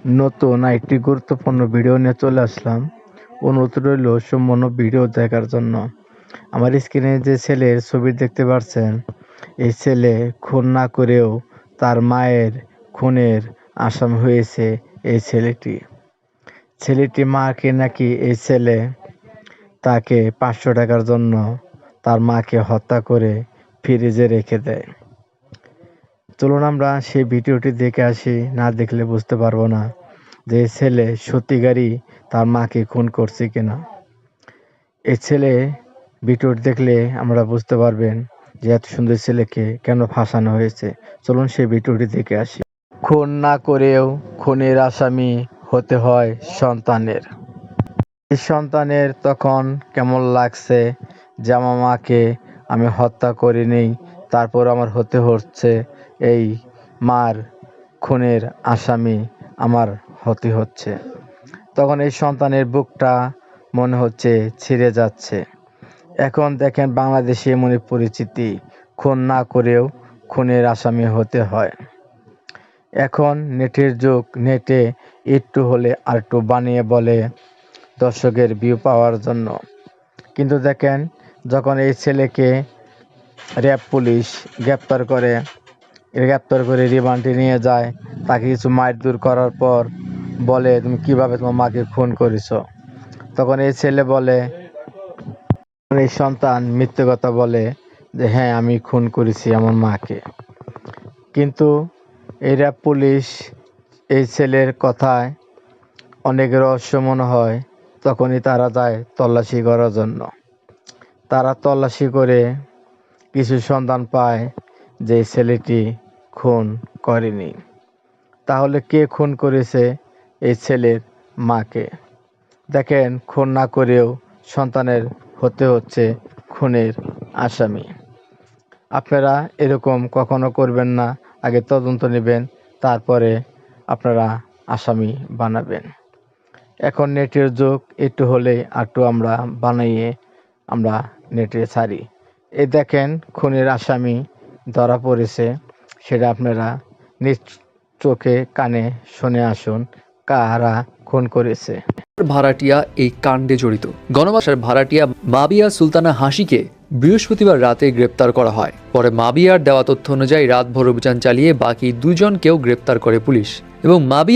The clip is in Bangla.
নতুন একটি গুরুত্বপূর্ণ ভিডিও নিয়ে চলে আসলাম। অনুরোধ রইল সম্পূর্ণ ভিডিও দেখার জন্য। আমার স্ক্রিনে যে ছেলের ছবি দেখতে পাচ্ছেন, এই ছেলে খুন না করেও তার মায়ের খুনের আসামি হয়েছে। এই ছেলেটি মাকে নাকি এই ছেলে তাকে 500 টাকার জন্য তার মাকে হত্যা করে ফ্রিজে রেখে দেয়। চলুন আমরা সেই ভিডিওটি দেখে আসি। না দেখলে বুঝতে পারবো না যে ছেলে সত্যিকারই তার মাকে খুন করছে কিনা। এই ছেলে ভিডিওটি দেখলে আমরা বুঝতে পারবেন যে এত সুন্দর ছেলেকে কেন ফাঁসানো হয়েছে। চলুন সেই ভিডিওটি দেখে আসি। খুন না করেও খুনের আসামি হতে হয় সন্তানের। এই সন্তানের তখন কেমন লাগছে যে আমার মাকে আমি হত্যা করিনি, তারপর আমার হতে হচ্ছে এই মার খুনের আসামি আমার হতে হচ্ছে। তখন এই সন্তানের বুকটা মনে হচ্ছে ছিঁড়ে যাচ্ছে। এখন দেখেন বাংলাদেশে এমনই পরিস্থিতি, খুন না করেও খুনের আসামি হতে হয়। এখন নেটের যুগ, নেটে একটু হলে আর একটু বানিয়ে বলে দর্শকের ভিউ পাওয়ার জন্য। কিন্তু দেখেন যখন এই ছেলেকে র্যাব পুলিশ গ্রেপ্তার করে রিমান্ডে নিয়ে যায়, তাকে কিছু মারধর করার পর বলে তুমি কিভাবে তোমার মাকে খুন করেছো, তখন এই ছেলে বলে, এই সন্তান মিথ্যে কথা বলে যে হ্যাঁ আমি খুন করেছি আমার মাকে। কিন্তু এই র্যাব পুলিশ এই ছেলের কথায় অনেক রহস্য মনে হয়, তখনই তারা যায় তল্লাশি করার জন্য। তারা তল্লাশি করে কিছু সন্ধান পায় যে ছেলেটি খুন করেনি। তাহলে কে খুন করেছে এই ছেলের মাকে? দেখেন খুন না করেও সন্তানের হতে হচ্ছে খুনের আসামি। আপনারা এরকম কখনো করবেন না, আগে তদন্ত নেবেন, তারপরে আপনারা আসামি বানাবেন। এখন নেটের যুগ, একটু হলেই একটু আমরা বানিয়ে আমরা নেটে ছাড়ি। এই দেখেন খুনের আসামি ধরা পড়েছে, সেটা আপনারা নিজ চোখে কানে শুনে আসুন কারা খুন করেছে। ভাড়াটিয়া এই কাণ্ডে জড়িত গণবাসার ভাড়াটিয়া মাবিয়া সুলতানা হাসিকে বৃহস্পতিবার রাতে গ্রেপ্তার করা হয়। পরে মাবিয়ার দেওয়া তথ্য অনুযায়ী রাতভর অভিযান চালিয়ে বাকি দুজনকেও গ্রেপ্তার করে পুলিশ এবং মাবিয়া